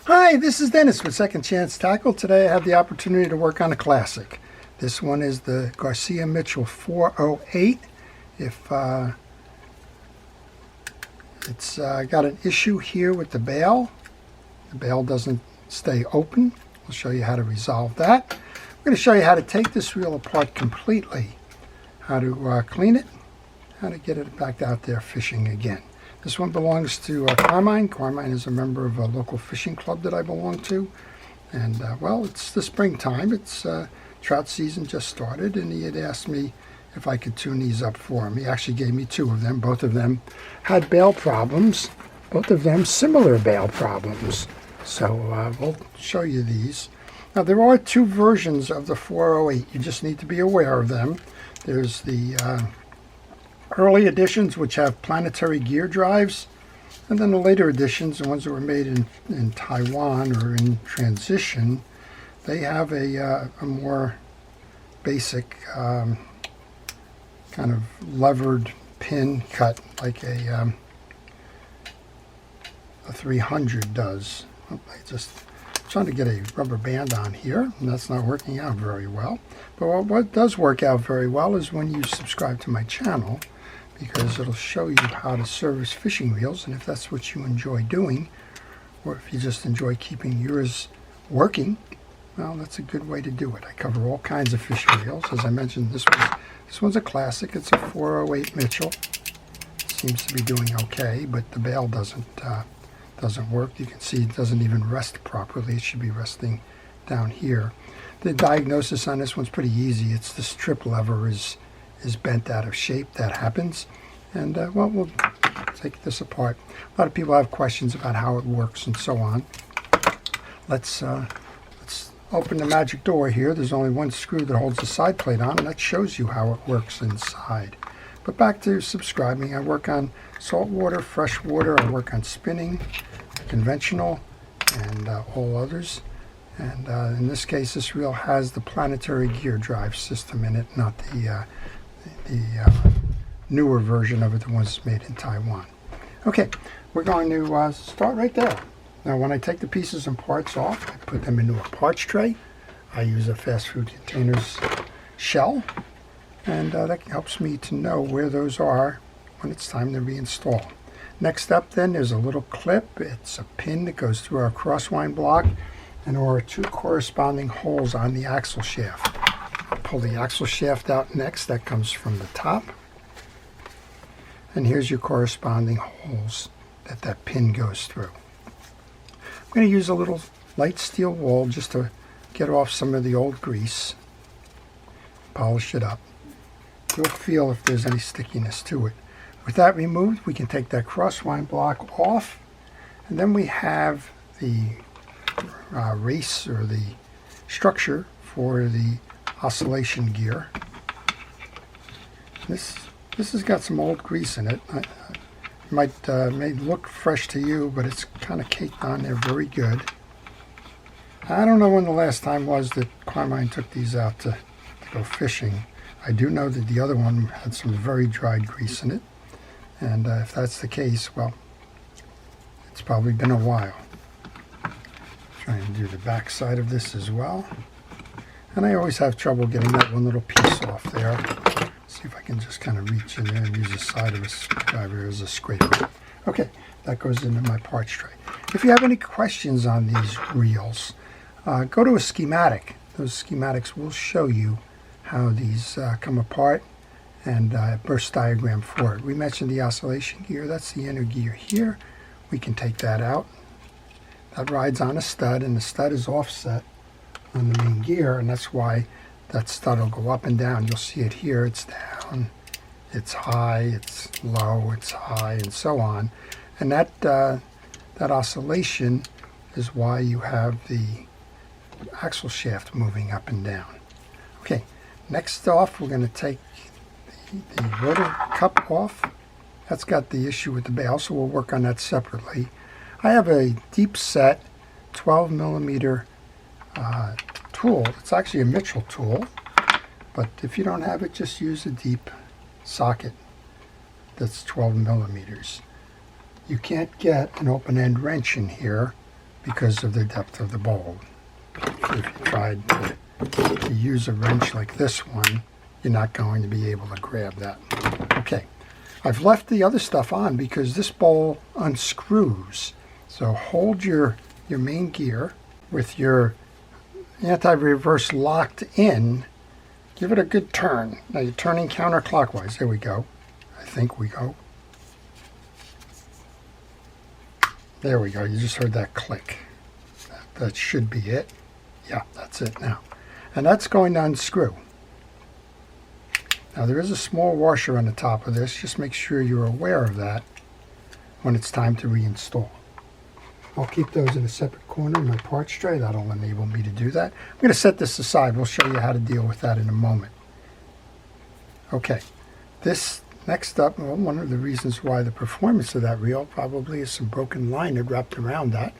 Hi, this is Dennis with Second Chance Tackle. Today I have the opportunity to work on a classic. This one is the Garcia Mitchell 408. If it's got an issue here with the bail doesn't stay open. We'll show you how to resolve that. I'm going to show you how to take this reel apart completely, how to clean it, how to get it back out there fishing again. This one belongs to Carmine. Carmine is a member of a local fishing club that I belong to. And, well, it's the springtime. It's trout season just started, and he had asked me if I could tune these up for him. He actually gave me two of them. Both of them had bail problems. Both of them similar bail problems. So we'll show you these. Now, there are two versions of the 408. You just need to be aware of them. There's the early editions, which have planetary gear drives, and then the later editions, the ones that were made in Taiwan or in transition, they have a more basic kind of levered pin cut, like a 300 does. I'm trying to get a rubber band on here, and that's not working out very well. But what does work out very well is when you subscribe to my channel, because it'll show you how to service fishing reels, and if that's what you enjoy doing, or if you just enjoy keeping yours working, well, that's a good way to do it. I cover all kinds of fishing reels. As I mentioned, this one's a classic. It's a 408 Mitchell. It seems to be doing okay, but the bail doesn't work. You can see it doesn't even rest properly. It should be resting down here. The diagnosis on this one's pretty easy. It's the strip lever is bent out of shape. That happens, and well, we'll take this apart. A lot of people have questions about how it works and so on. Let's open the magic door here. There's only one screw that holds the side plate on, and that shows you how it works inside. But back to subscribing. I work on saltwater, freshwater. I work on spinning, conventional, and all others. And in this case, this reel has the planetary gear drive system in it, not the newer version of it, the ones made in Taiwan. Okay, we're going to start right there. Now, when I take the pieces and parts off, I put them into a parts tray. I use a fast food containers shell, and that helps me to know where those are when it's time to reinstall. Next up, then, there's a little clip. It's a pin that goes through our crosswind block, and there are two corresponding holes on the axle shaft. Pull the axle shaft out next. That comes from the top. And here's your corresponding holes that pin goes through. I'm going to use a little light steel wool just to get off some of the old grease. Polish it up. You'll feel if there's any stickiness to it. With that removed, we can take that crosswind block off. And then we have the race, or the structure for the oscillation gear. This has got some old grease in it. It may look fresh to you, but it's kind of caked on there very good. I don't know when the last time was that Carmine took these out to go fishing. I do know that the other one had some very dried grease in it, and if that's the case, well, it's probably been a while. Try and do the back side of this as well. And I always have trouble getting that one little piece off there. See if I can just kind of reach in there and use the side of a screwdriver as a scraper. Okay, that goes into my parts tray. If you have any questions on these reels, go to a schematic. Those schematics will show you how these come apart, and a burst diagram for it. We mentioned the oscillation gear. That's the inner gear here. We can take that out. That rides on a stud, and the stud is offset on the main gear, and that's why that stud will go up and down. You'll see it here. It's down, it's high, it's low, it's high, and so on. And that oscillation is why you have the axle shaft moving up and down. Okay, next off, we're going to take the rotor cup off. That's got the issue with the bail, so we'll work on that separately. I have a deep set 12 millimeter tool. It's actually a Mitchell tool, but if you don't have it, just use a deep socket that's 12 millimeters. You can't get an open end wrench in here because of the depth of the bowl. If you tried to use a wrench like this one, you're not going to be able to grab that. Okay, I've left the other stuff on because this bowl unscrews. So hold your main gear with your anti-reverse locked in. Give it a good turn. Now you're turning counterclockwise. There we go. I think we go. There we go. You just heard that click. That should be it. Yeah, that's it now. And that's going to unscrew. Now there is a small washer on the top of this. Just make sure you're aware of that when it's time to reinstall. I'll keep those in a separate corner in my parts tray. That'll enable me to do that. I'm going to set this aside. We'll show you how to deal with that in a moment. Okay, this next up, well, one of the reasons why the performance of that reel probably is some broken line that wrapped around that.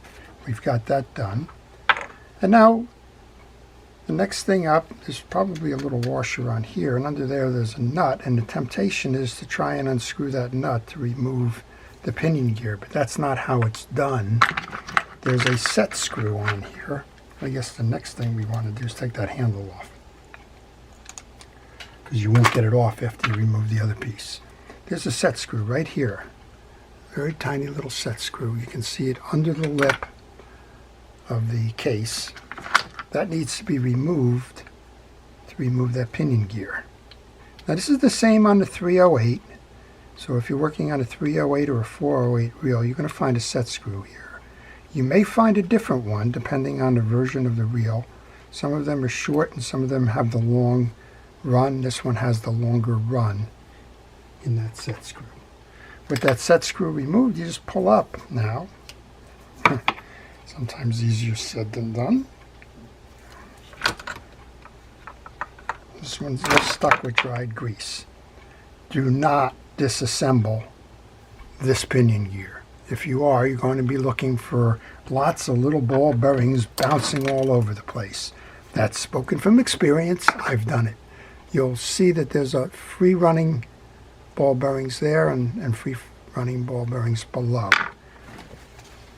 We've got that done. And now the next thing up is probably a little washer on here, and under there's a nut, and the temptation is to try and unscrew that nut to remove the pinion gear, but that's not how it's done. There's a set screw on here. I guess the next thing we want to do is take that handle off, because you won't get it off after you remove the other piece. There's a set screw right here. Very tiny little set screw. You can see it under the lip of the case. That needs to be removed to remove that pinion gear. Now this is the same on the 308. So if you're working on a 308 or a 408 reel, you're going to find a set screw here. You may find a different one depending on the version of the reel. Some of them are short and some of them have the long run. This one has the longer run in that set screw. With that set screw removed, you just pull up now. Sometimes easier said than done. This one's just stuck with dried grease. Do not disassemble this pinion gear. If you are, you're going to be looking for lots of little ball bearings bouncing all over the place. That's spoken from experience. I've done it. You'll see that there's a free running ball bearings there and free running ball bearings below.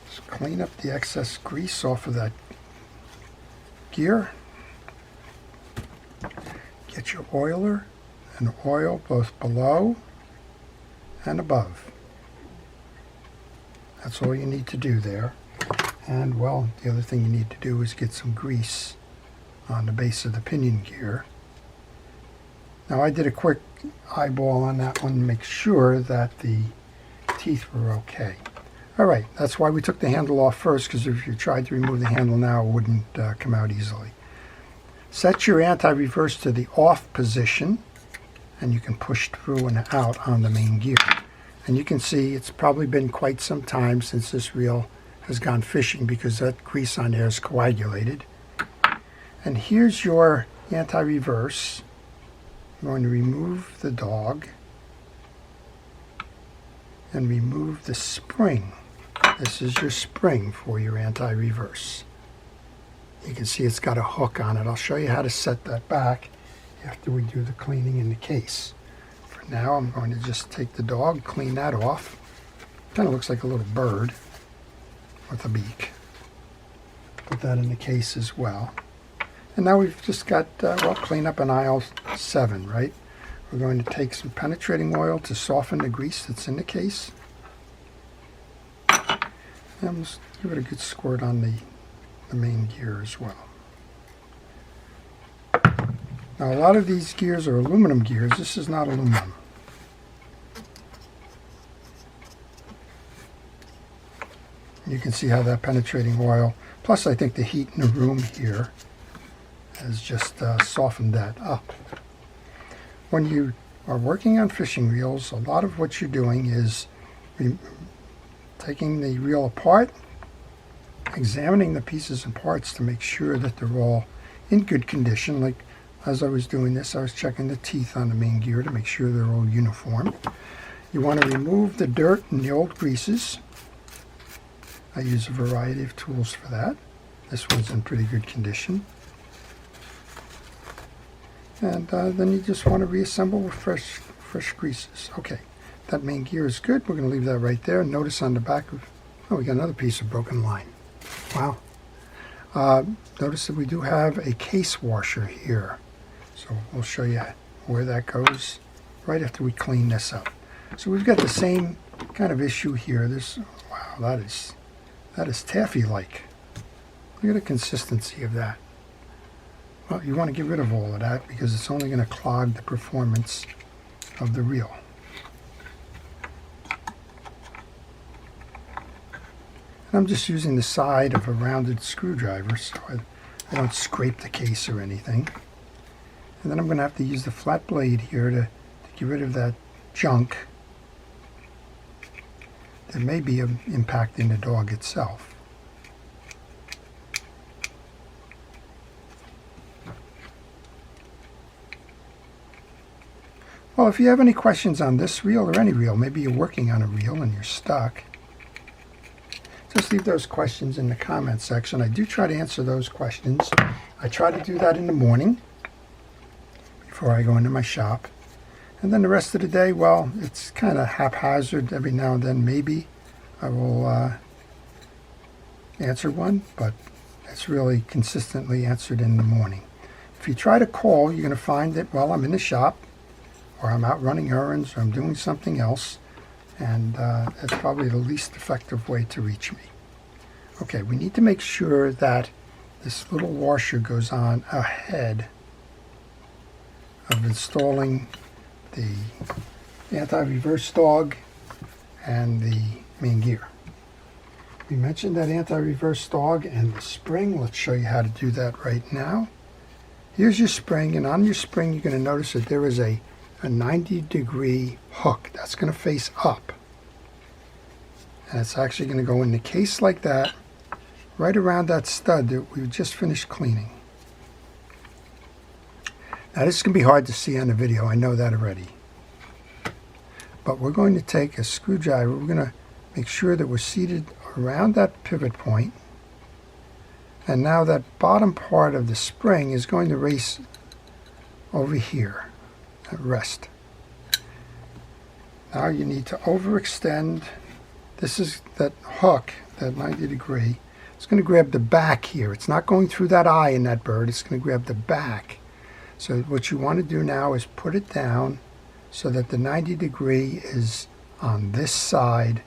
Just clean up the excess grease off of that gear. Get your oiler and oil both below and above. That's all you need to do there. And well, the other thing you need to do is get some grease on the base of the pinion gear. Now I did a quick eyeball on that one to make sure that the teeth were okay. Alright, that's why we took the handle off first, because if you tried to remove the handle now, it wouldn't come out easily. Set your anti-reverse to the off position, and you can push through and out on the main gear. And you can see it's probably been quite some time since this reel has gone fishing, because that grease on there is coagulated. And here's your anti-reverse. I'm going to remove the dog and remove the spring. This is your spring for your anti-reverse. You can see it's got a hook on it. I'll show you how to set that back after we do the cleaning in the case. For now, I'm going to just take the dog, clean that off. Kind of looks like a little bird with a beak. Put that in the case as well. And now we've just got, well, clean up an aisle 7, right? We're going to take some penetrating oil to soften the grease that's in the case. And we'll give it a good squirt on the main gear as well. Now a lot of these gears are aluminum gears. This is not aluminum. You can see how that penetrating oil, plus I think the heat in the room here, has just softened that up. When you are working on fishing reels, a lot of what you're doing is taking the reel apart, examining the pieces and parts to make sure that they're all in good condition. Like as I was doing this, I was checking the teeth on the main gear to make sure they're all uniform. You want to remove the dirt and the old greases. I use a variety of tools for that. This one's in pretty good condition. And then you just want to reassemble with fresh greases. Okay, that main gear is good. We're going to leave that right there. Notice on the back of, oh, we got another piece of broken line. Wow. Notice that we do have a case washer here. So we'll show you where that goes right after we clean this up. So we've got the same kind of issue here. Wow, that is taffy-like. Look at the consistency of that. Well, you want to get rid of all of that because it's only going to clog the performance of the reel. And I'm just using the side of a rounded screwdriver so I don't scrape the case or anything. And then I'm going to have to use the flat blade here to get rid of that junk that may be impacting the dog itself. Well, if you have any questions on this reel or any reel, maybe you're working on a reel and you're stuck, just leave those questions in the comment section. I do try to answer those questions. I try to do that in the morning before I go into my shop. And then the rest of the day, well, it's kind of haphazard. Every now and then maybe I will answer one, but it's really consistently answered in the morning. If you try to call, you're going to find that, well, I'm in the shop, or I'm out running errands, or I'm doing something else, and that's probably the least effective way to reach me. Okay, we need to make sure that this little washer goes on ahead of installing the anti-reverse dog and the main gear. We mentioned that anti-reverse dog and the spring. Let's show you how to do that right now. Here's your spring, and on your spring you're going to notice that there is a 90-degree hook that's going to face up, and it's actually going to go in the case like that, right around that stud that we just finished cleaning. Now this can be hard to see on the video, I know that already, but we're going to take a screwdriver. We're going to make sure that we're seated around that pivot point, and now that bottom part of the spring is going to race over here at rest. Now you need to overextend. This is that hook, that 90-degree. It's going to grab the back here. It's not going through that eye in that bird. It's going to grab the back. So what you want to do now is put it down so that the 90-degree is on this side,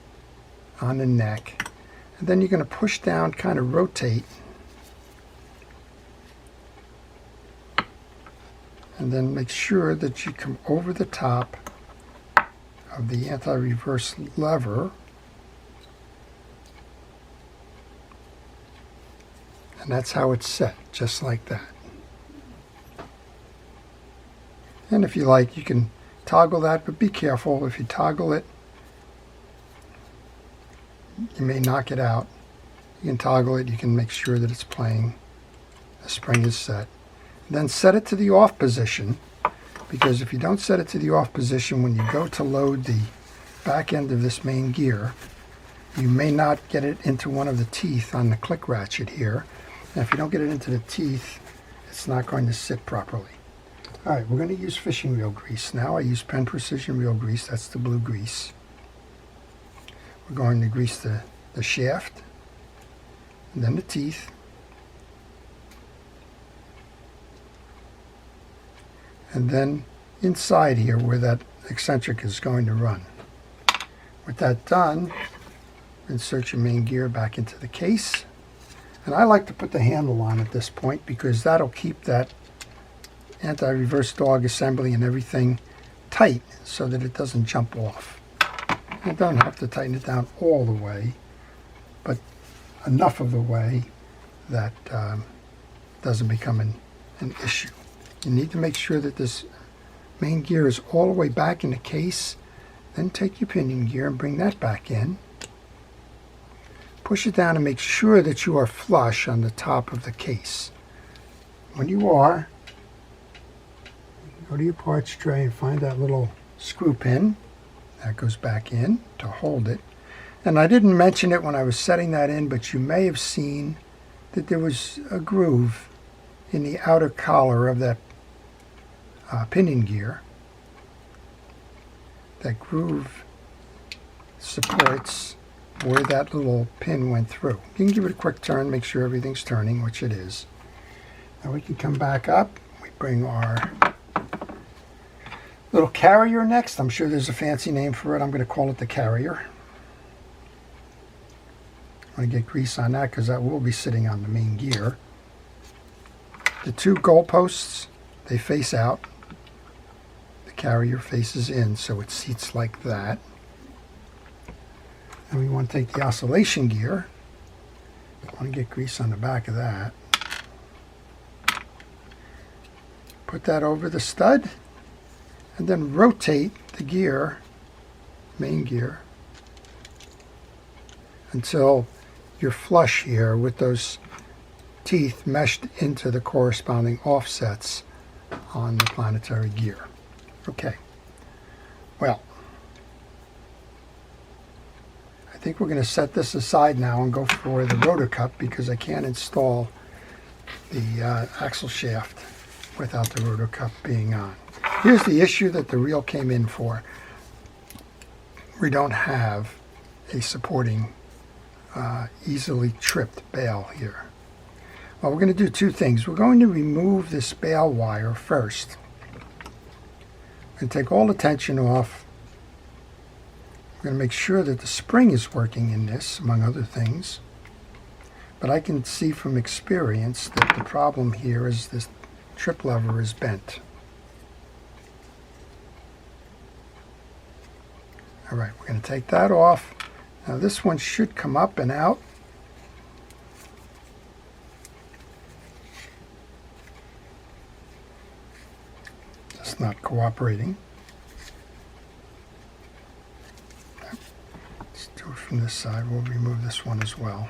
on the neck. And then you're going to push down, kind of rotate. And then make sure that you come over the top of the anti-reverse lever. And that's how it's set, just like that. And if you like, you can toggle that, but be careful. If you toggle it, you may knock it out. You can toggle it, you can make sure that it's playing. The spring is set. Then set it to the off position, because if you don't set it to the off position, when you go to load the back end of this main gear, you may not get it into one of the teeth on the click ratchet here. And if you don't get it into the teeth, it's not going to sit properly. All right, we're going to use fishing reel grease. Now I use Penn Precision reel grease. That's the blue grease. We're going to grease the shaft, and then the teeth, and then inside here where that eccentric is going to run. With that done, insert your main gear back into the case. And I like to put the handle on at this point because that'll keep that anti-reverse dog assembly and everything tight so that it doesn't jump off. You don't have to tighten it down all the way, but enough of the way that doesn't become an issue. You need to make sure that this main gear is all the way back in the case. Then take your pinion gear and bring that back in. Push it down and make sure that you are flush on the top of the case. When you are, go to your parts tray and find that little screw pin. That goes back in to hold it. And I didn't mention it when I was setting that in, but you may have seen that there was a groove in the outer collar of that pinion gear. That groove supports where that little pin went through. You can give it a quick turn, make sure everything's turning, which it is. Now we can come back up. We bring our little carrier next. I'm sure there's a fancy name for it. I'm going to call it the carrier. I want to get grease on that because that will be sitting on the main gear. The two goalposts, they face out. The carrier faces in, so it seats like that. And we want to take the oscillation gear. I want to get grease on the back of that. Put that over the stud, and then rotate the gear, main gear, until you're flush here with those teeth meshed into the corresponding offsets on the planetary gear. Okay, well, I think we're going to set this aside now and go for the rotor cup because I can't install the axle shaft without the rotor cup being on. Here's the issue that the reel came in for. We don't have a supporting easily tripped bail here. Well, we're going to do two things. We're going to remove this bail wire first and take all the tension off. We're going to make sure that the spring is working in this, among other things. But I can see from experience that the problem here is this trip lever is bent. All right, we're going to take that off. Now this one should come up and out. Just not cooperating. Let's do it from this side. We'll remove this one as well.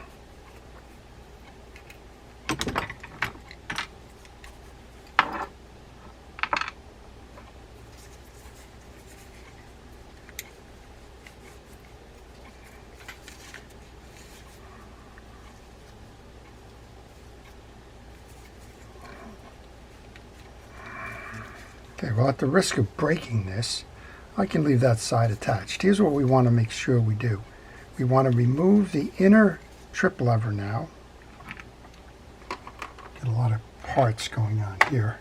Okay, well, at the risk of breaking this, I can leave that side attached. Here's what we want to make sure we do. We want to remove the inner trip lever now. Get a lot of parts going on here.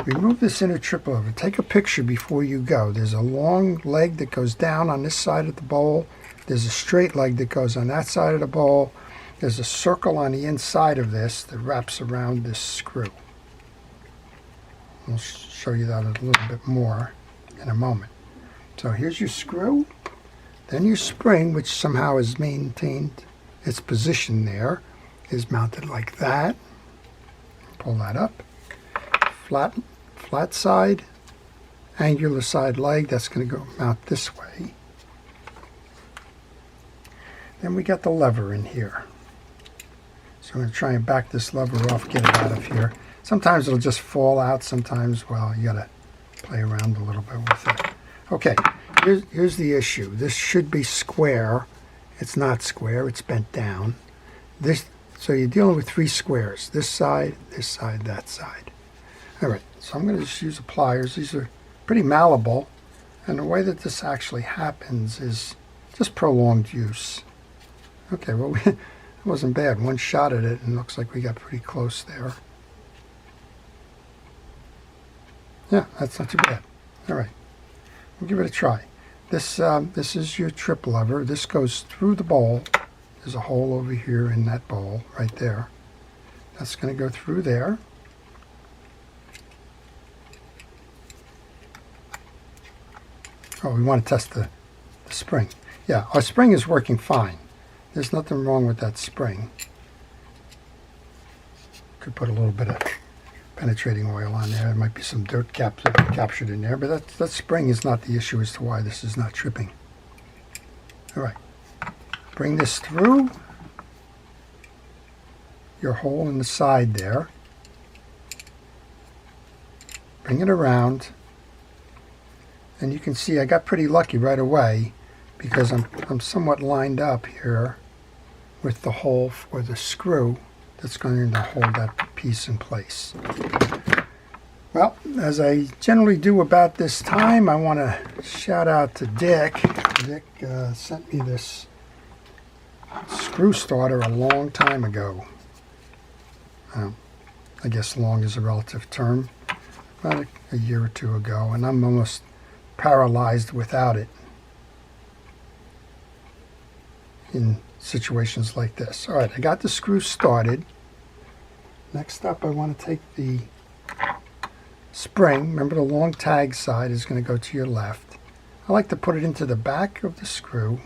Remove this inner trip lever. Take a picture before you go. There's a long leg that goes down on this side of the bowl. There's a straight leg that goes on that side of the bowl. There's a circle on the inside of this that wraps around this screw. I'll show you that a little bit more in a moment. So here's your screw, then your spring, which somehow has maintained its position there, is mounted like that. Pull that up. Flat side, angular side leg, that's going to go mount this way. Then we got the lever in here. So I'm going to try and back this lever off, get it out of here. Sometimes it'll just fall out. Sometimes, well, you got to play around a little bit with it. Okay, here's the issue. This should be square. It's not square. It's bent down. So you're dealing with three squares. This side, that side. All right, so I'm going to just use the pliers. These are pretty malleable. And the way that this actually happens is just prolonged use. Okay, well, it wasn't bad. One shot at it, and it looks like we got pretty close there. Yeah, that's not too bad. All right, we'll give it a try. This is your trip lever. This goes through the bowl. There's a hole over here in that bowl right there. That's going to go through there. Oh, we want to test the spring. Yeah, our spring is working fine. There's nothing wrong with that spring. Could put a little bit of penetrating oil on there. There might be some dirt captured in there, but that spring is not the issue as to why this is not tripping. All right, bring this through your hole in the side there. Bring it around, and you can see I got pretty lucky right away because I'm somewhat lined up here with the hole for the screw that's going to hold that piece in place. Well, as I generally do about this time, I want to shout out to Dick. Dick sent me this screw starter a long time ago. I guess long is a relative term. About a year or two ago, and I'm almost paralyzed without it in situations like this. All right, I got the screw started. Next up, I want to take the spring. Remember, the long tag side is going to go to your left. I like to put it into the back of the screw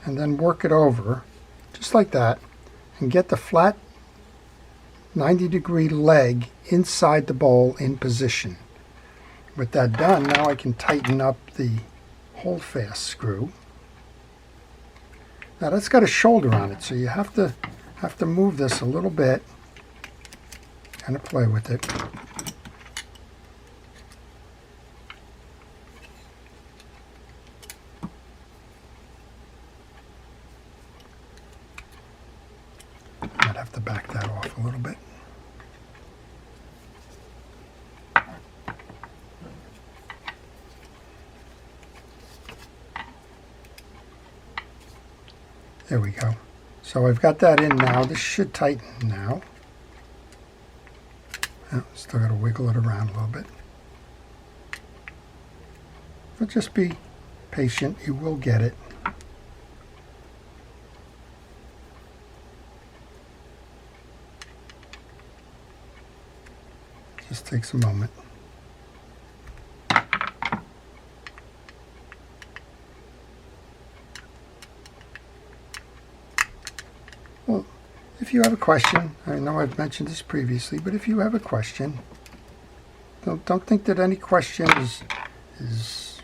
and then work it over just like that and get the flat 90-degree leg inside the bowl in position. With that done, now I can tighten up the hold-fast screw. Now that's got a shoulder on it, so you have to move this a little bit, kind of play with it. I'd have to back that off a little bit. There we go. So I've got that in now. This should tighten now. Oh, still got to wiggle it around a little bit. But just be patient. You will get it. Just takes a moment. Well, if you have a question, I know I've mentioned this previously, but if you have a question, don't think that any question is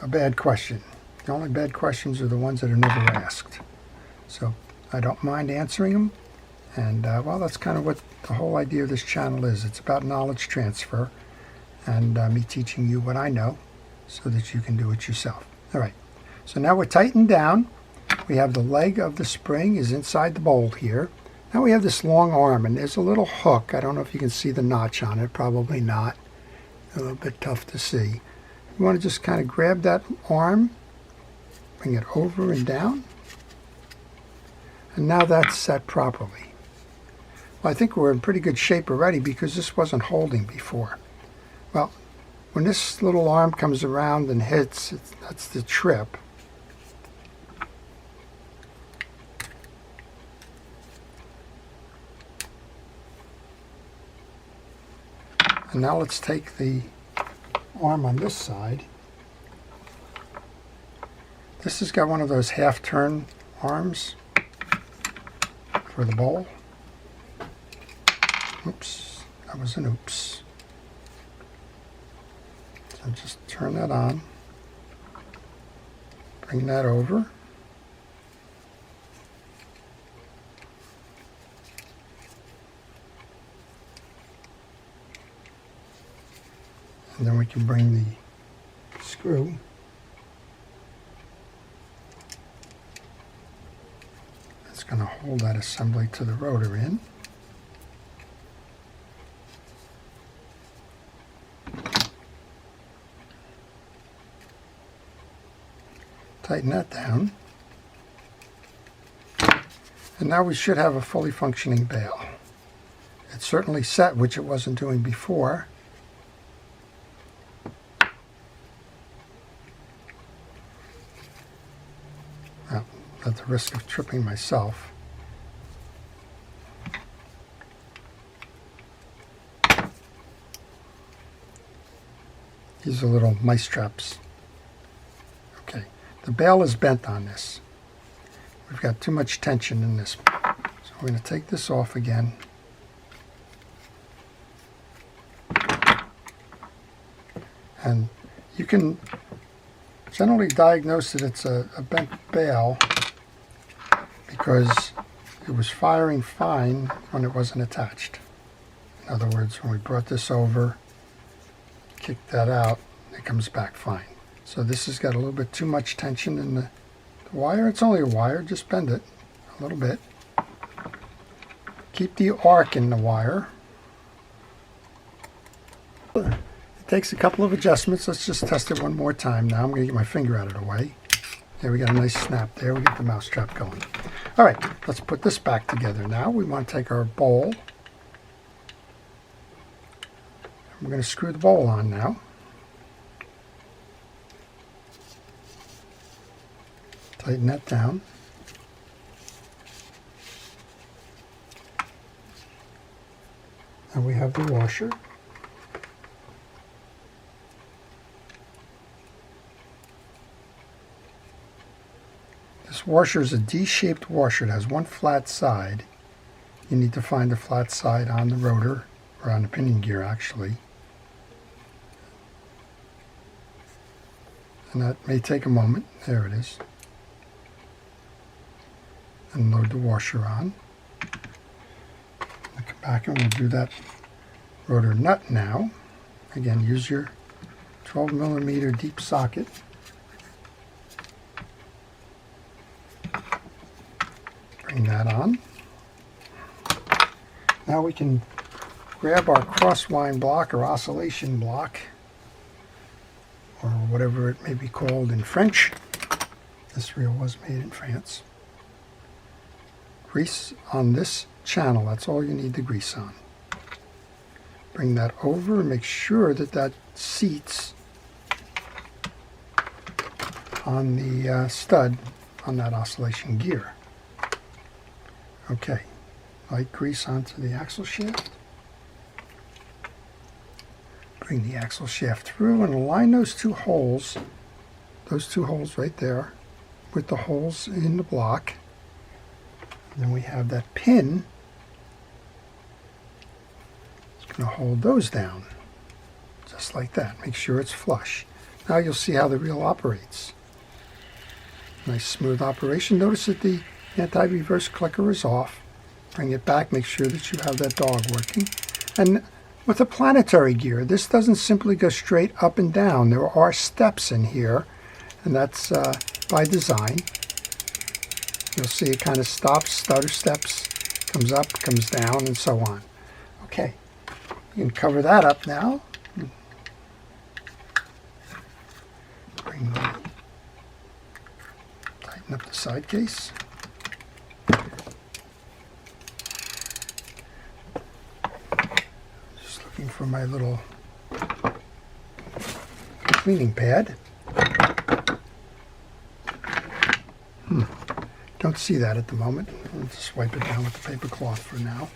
a bad question. The only bad questions are the ones that are never asked. So I don't mind answering them. And well, that's kind of what the whole idea of this channel is. It's about knowledge transfer and me teaching you what I know so that you can do it yourself. All right, so now we're tightened down. We have the leg of the spring is inside the bowl here. Now we have this long arm, and there's a little hook. I don't know if you can see the notch on it. Probably not. A little bit tough to see. You want to just kind of grab that arm, bring it over and down, and now that's set properly. Well, I think we're in pretty good shape already because this wasn't holding before. Well, when this little arm comes around and hits, that's the trip. And now let's take the arm on this side. This has got one of those half-turn arms for the bowl. Oops, that was an oops. So just turn that on, bring that over. And then we can bring the screw that's going to hold that assembly to the rotor in. Tighten that down. And now we should have a fully functioning bail. It's certainly set, which it wasn't doing before. Well, at the risk of tripping myself. These are little mice traps. Okay, the bail is bent on this. We've got too much tension in this. So we're going to take this off again. And you can generally diagnose that it's a bent bail because it was firing fine when it wasn't attached. In other words, when we brought this over, kicked that out, it comes back fine. So this has got a little bit too much tension in the wire. It's only a wire, just bend it a little bit. Keep the arc in the wire. It takes a couple of adjustments. Let's just test it one more time now. I'm going to get my finger out of the way. There we got a nice snap there. We get the mousetrap going. All right, let's put this back together now. We want to take our bowl. We're going to screw the bowl on now. Tighten that down. And we have the washer. This washer is a D-shaped washer. It has one flat side. You need to find the flat side on the rotor, or on the pinion gear actually. And that may take a moment. There it is. And load the washer on. I'll come back and we'll do that rotor nut now. Again, use your 12mm deep socket. Bring that on. Now we can grab our crosswind block or oscillation block, or whatever it may be called in French. This reel was made in France. Grease on this channel. That's all you need to grease on. Bring that over and make sure that that seats on the stud on that oscillation gear. Okay, light grease onto the axle shaft. Bring the axle shaft through and align those two holes right there, with the holes in the block. And then we have that pin. It's going to hold those down, just like that. Make sure it's flush. Now you'll see how the reel operates. Nice smooth operation. Notice that the anti-reverse clicker is off. Bring it back, make sure that you have that dog working. And with a planetary gear, this doesn't simply go straight up and down. There are steps in here, and that's by design. You'll see it kind of stops, stutter steps, comes up, comes down, and so on. Okay, you can cover that up now. Tighten up the side case. Just looking for my little cleaning pad. Don't see that at the moment. I'll just wipe it down with the paper cloth for now.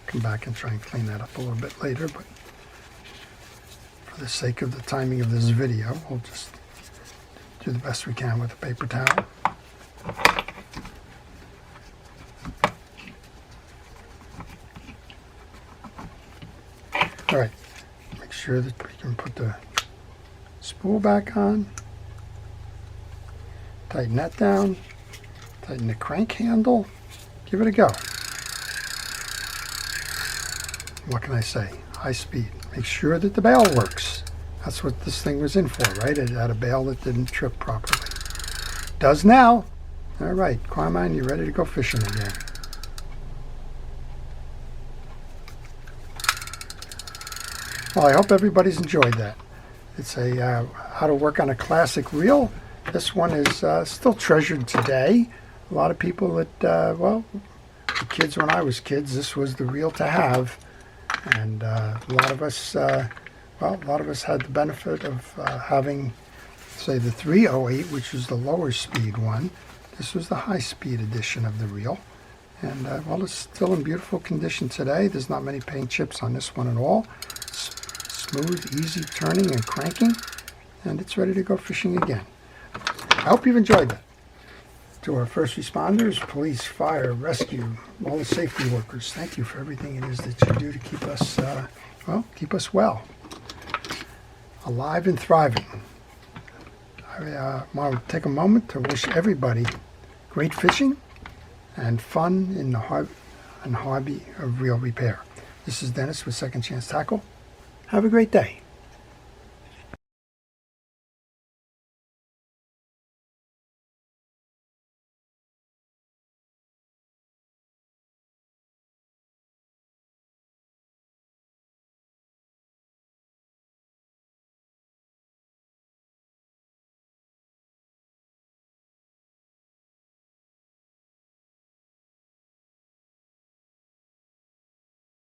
Come back and try and clean that up a little bit later, but for the sake of the timing of this video, we'll just do the best we can with a paper towel. All right, make sure that we can put the spool back on. Tighten that down. Tighten the crank handle. Give it a go. What can I say? High speed. Make sure that the bail works. That's what this thing was in for, right? It had a bail that didn't trip properly. Does now. All right, Carmine, you're ready to go fishing again. Well, I hope everybody's enjoyed that. It's a how to work on a classic reel. This one is still treasured today. A lot of people that, well, the kids when I was kids, this was the reel to have. And a lot of us, well, a lot of us had the benefit of having, say, the 308, which was the lower speed one. This was the high speed edition of the reel. And, well, it's still in beautiful condition today. There's not many paint chips on this one at all. It's smooth, easy turning and cranking. And it's ready to go fishing again. I hope you've enjoyed that. To our first responders, police, fire, rescue, all the safety workers, thank you for everything it is that you do to keep us, well, keep us well, alive and thriving. I want to take a moment to wish everybody great fishing and fun in the hobby of reel repair. This is Dennis with Second Chance Tackle. Have a great day.